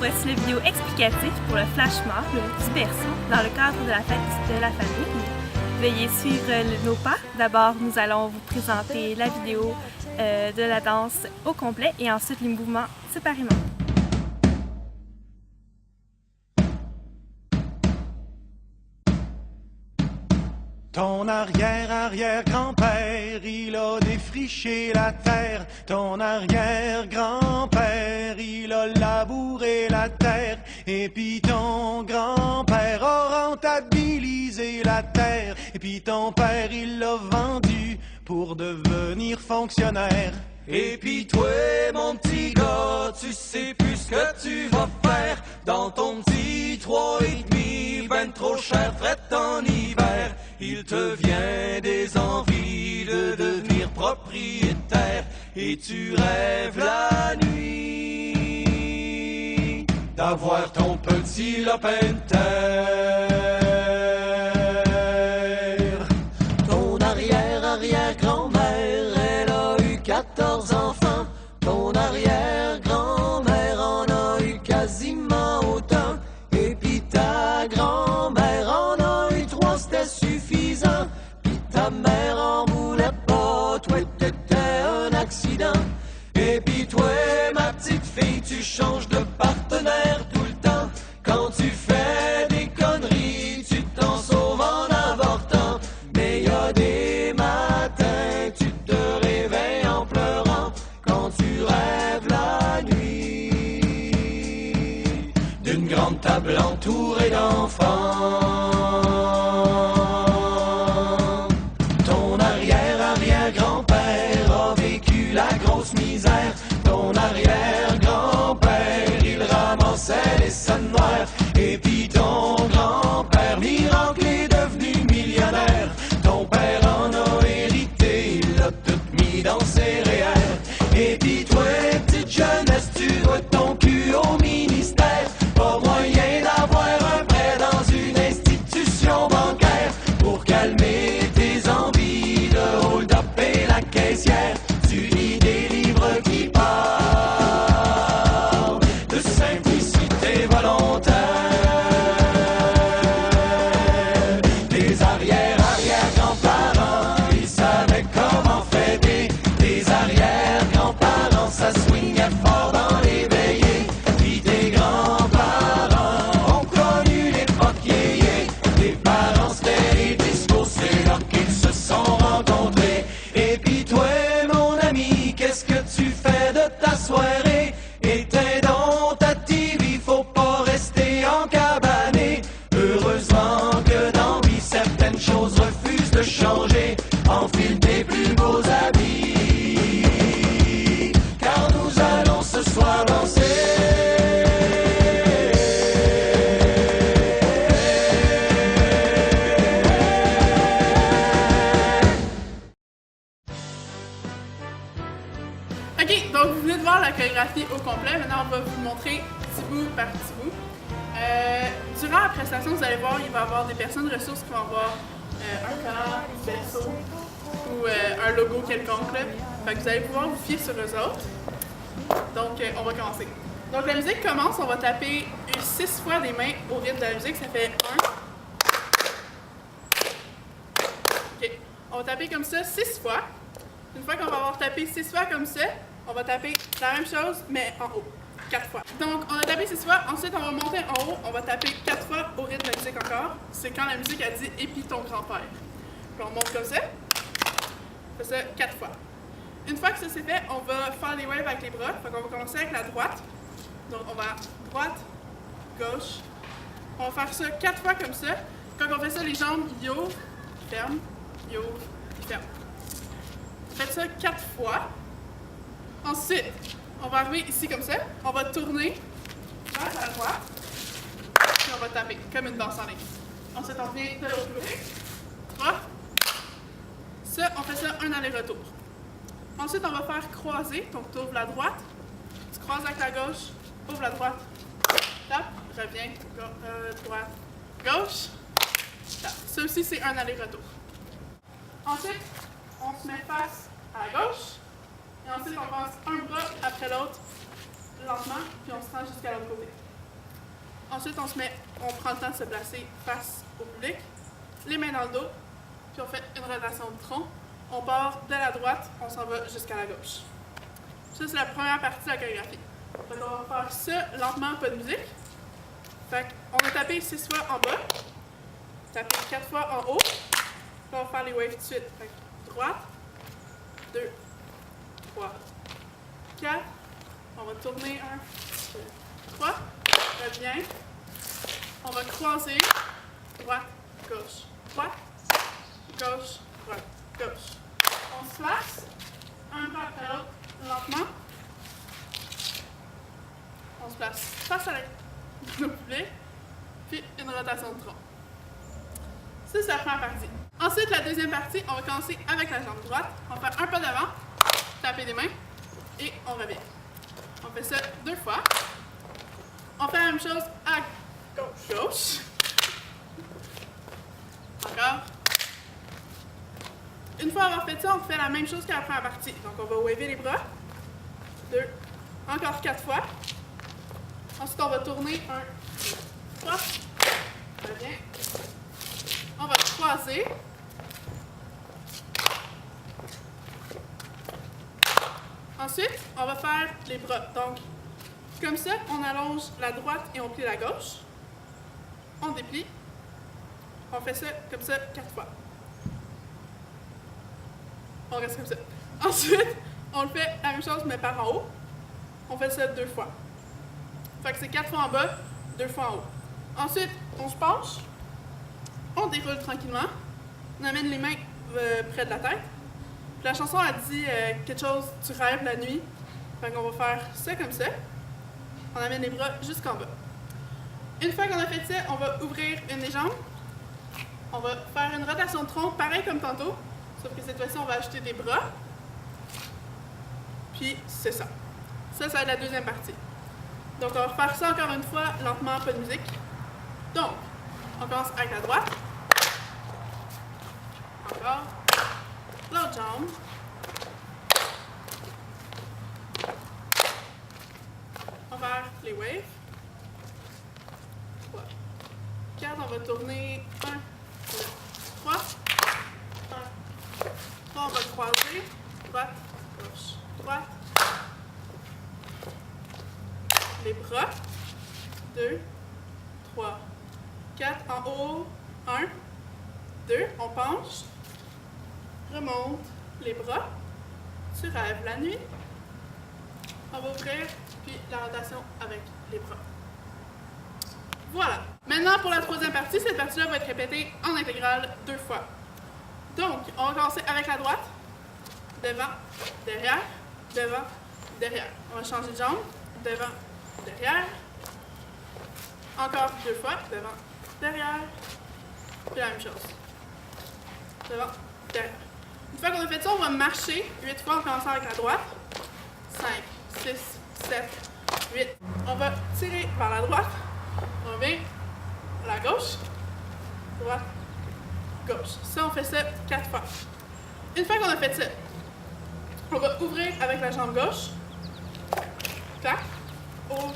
Voici le vidéo explicatif pour le flash mob du berceau dans le cadre de la fête de la famille. Veuillez suivre nos pas. D'abord, nous allons vous présenter la vidéo de la danse au complet et ensuite les mouvements séparément. Ton arrière-arrière-grand-père, il a défriché la terre. Ton arrière-grand-père, il a labouré la terre. Et puis ton grand-père a rentabilisé la terre. Et puis ton père, il l'a vendu pour devenir fonctionnaire. Et puis toi, mon petit gars, tu sais plus ce que tu vas faire dans ton petit 3,5, ben trop cher, fret en hiver. Il te vient des envies de devenir propriétaire et tu rêves la nuit d'avoir ton petit lopin de terre. Ton arrière-arrière-grand-mère, elle a eu 14 enfants. Ton arrière-grand-mère en a eu quasiment autant. Et puis ta grand-mère en a eu 3, c'était suffisant. Puis ta mère en voulait pas, toi t'étais un accident. Et puis toi, ma petite fille, tu changes de partenaire tout le temps. Quand tu fais des conneries, tu t'en sauves en avortant. Mais y a des matins, tu te réveilles en pleurant quand tu rêves la nuit d'une grande table entourée d'enfants. Ton arrière-arrière-grand-père a vécu la grosse misère. Ton arrière-grand-père, il ramassait les scènes noires. Et puis ton grand-père, miracle, est devenu millionnaire. Ton père en a hérité, il l'a tout mis dans ses REER. Et puis toi, petite jeunesse, tu dois ton cul au ministère. Pas moyen d'avoir un prêt dans une institution bancaire pour calmer tes envies de hold-up et la caissière. Tu lis des livres qui parlent de simplicité volontaire. Tes arrière-arrière-grands-parents, ils savaient comment fêter. Tes arrière-grands-parents, ça swingait fort dans les veillées. Puis tes grands-parents ont connu l'époque yéyé. Tes parents, c'était les discours, c'est là qu'ils se sont rencontrés. Et puis toi, mon ami, qu'est-ce que tu fais de ta soirée? Éteins donc ta TV, faut pas rester encabané. Heureusement que dans vie, certaines choses refusent de changer. Enfile tes plus beaux habits, car nous allons ce soir danser. Ok, donc vous venez de voir la chorégraphie au complet. Maintenant, on va vous montrer petit bout par petit bout. Durant la prestation, vous allez voir, il va y avoir des personnes ressources qui vont avoir un collant, un berceau ou un logo quelconque. Là. Fait que vous allez pouvoir vous fier sur eux autres. Donc, on va commencer. Donc, la musique commence, on va taper 6 fois des mains au rythme de la musique. Ça fait 1. Ok, on va taper comme ça 6 fois. Une fois qu'on va avoir tapé 6 fois comme ça, on va taper la même chose, mais en haut. 4 fois. Donc, on a tapé 6 fois. Ensuite, on va monter en haut. On va taper 4 fois au rythme de la musique encore. C'est quand la musique a dit « Et puis ton grand-père ». Puis on monte comme ça. On fait ça 4 fois. Une fois que ça c'est fait, on va faire des waves avec les bras. Fait qu'on va commencer avec la droite. Donc, on va droite, gauche. On va faire ça 4 fois comme ça. Quand on fait ça, les jambes, ils ouvrent, ils ferment, ils ouvrent, ils ferment. Faites ça 4 fois. Ensuite, on va arriver ici comme ça. On va tourner vers la droite. Puis on va taper comme une danse en ligne. Ensuite, on revient de l'autre côté. 3. Ça, on fait ça un aller-retour. Ensuite, on va faire croiser. Donc, tu ouvres la droite. Tu croises avec la gauche. Ouvre la droite. Tape. Reviens. Droite. Gauche. Tape. Ça aussi, c'est un aller-retour. Ensuite, on se met face à la gauche. Et ensuite, on passe un bras après l'autre lentement, puis on se rend jusqu'à l'autre côté. Ensuite, on prend le temps de se placer face au public, les mains dans le dos, puis on fait une rotation de tronc. On part de la droite, on s'en va jusqu'à la gauche. Ça, c'est la première partie de la chorégraphie. Donc, on va faire ça lentement, pas de musique. Fait qu'on va taper 6 fois en bas, taper 4 fois en haut, puis on va faire les waves tout de suite. Fait que droite, 2, 3, 4, on va tourner 1, 2, 3, reviens, on va croiser, droite, gauche, droite, gauche, droite, gauche. On se place, un pas après l'autre, lentement. On se place face à nos public, puis une rotation de tronc. Ça, c'est la première partie. Ensuite, la deuxième partie, on va commencer avec la jambe droite. On va faire un pas devant, taper des mains, et on revient. On fait ça 2 fois. On fait la même chose à gauche. Encore. Une fois avoir fait ça, on fait la même chose que la première partie. Donc, on va waver les bras. 2. Encore 4 fois. Ensuite, on va tourner 1, 2, 3. Reviens. On va croiser. Ensuite, on va faire les bras. Donc, comme ça, on allonge la droite et on plie la gauche. On déplie. On fait ça comme ça 4 fois. On reste comme ça. Ensuite, on le fait la même chose mais par en haut. On fait ça 2 fois. Fait que c'est 4 fois en bas, 2 fois en haut. Ensuite, on se penche. On déroule tranquillement. On amène les mains près de la tête. Puis la chanson a dit quelque chose, tu rêves la nuit. Fait qu'on va faire ça comme ça. On amène les bras jusqu'en bas. Une fois qu'on a fait ça, on va ouvrir une des jambes. On va faire une rotation de tronc, pareil comme tantôt. Sauf que cette fois-ci, on va ajouter des bras. Puis c'est ça. Ça va être la deuxième partie. Donc on va refaire ça encore une fois, lentement, pas de musique. Donc, on commence avec la droite. Encore. L'autre jambe. On va faire les waves. 3, 4, on va tourner 1, 2, 3. 1, 3, on va croiser. Droite, gauche, droite. Les bras. 2, 3, 4. En haut. 1, 2. On penche. Remonte les bras. Tu rêves la nuit. On va ouvrir, puis la rotation avec les bras. Voilà. Maintenant, pour la troisième partie, cette partie-là va être répétée en intégrale 2 fois. Donc, on va commencer avec la droite. Devant, derrière, devant, derrière. On va changer de jambe. Devant, derrière. Encore 2 fois. Devant, derrière. Puis la même chose. Devant, derrière. Une fois qu'on a fait ça, on va marcher 8 fois en commençant avec la droite. 5, 6, 7, 8. On va tirer vers la droite. On revient à la gauche. Droite, gauche. Ça, on fait ça 4 fois. Une fois qu'on a fait ça, on va ouvrir avec la jambe gauche. Clac. Ouvre.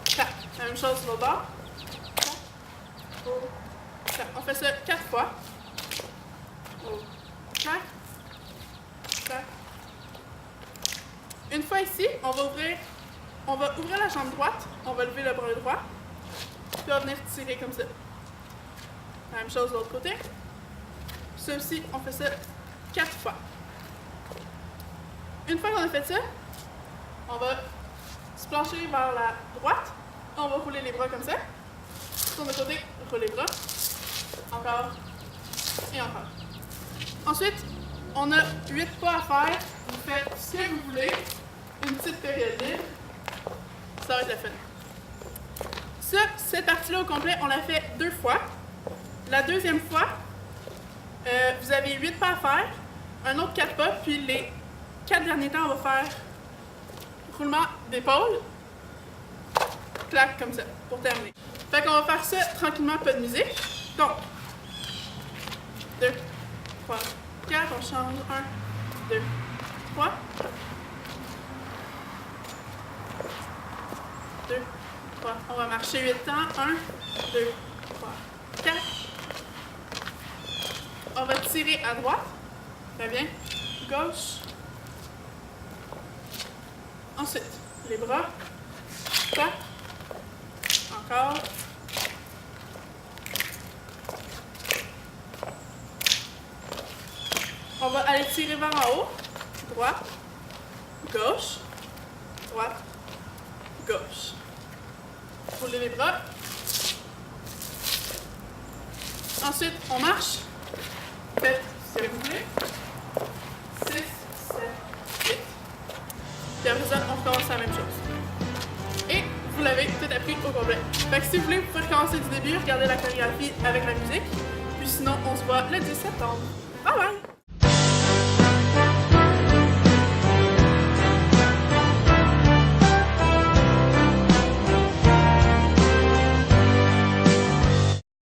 Clac. La même chose sur l'autre bord. Clac. Ouvre. Clac. On fait ça 4 fois. Ouvre. Clac. Clac. Une fois ici, on va ouvrir la jambe droite. On va lever le bras droit. Puis on va venir tirer comme ça. La même chose de l'autre côté. Ça aussi, on fait ça 4 fois. Une fois qu'on a fait ça, on va se plancher vers la droite. On va rouler les bras comme ça. Sur le côté, roule les bras. Encore et encore. Ensuite, on a 8 pas à faire. Vous faites ce que vous voulez. Une petite période libre. Ça va être la fin. Cette partie-là au complet, on l'a fait 2 fois. La deuxième fois, vous avez 8 pas à faire, un autre 4 pas, puis les 4 derniers temps, on va faire roulement d'épaule, clac comme ça, pour terminer. Fait qu'on va faire ça tranquillement, pas de musique. Donc, 2, 3, 4, on change, 1, 2, 3, 2, 3. On va marcher 8 temps. 1, 2, 3, 4. On va tirer à droite. Très bien. Gauche. Ensuite, les bras. 4. Encore. On va aller tirer vers en haut. Droite. Gauche. Droite. Gauche. Roulez les bras. Ensuite, on marche. Faites ce que vous voulez. 6, 7, 8. Puis après ça, on recommence la même chose. Et vous l'avez tout appris au complet. Fait que si vous voulez, vous pouvez recommencer du début, regarder la chorégraphie avec la musique. Puis sinon, on se voit le 10 septembre.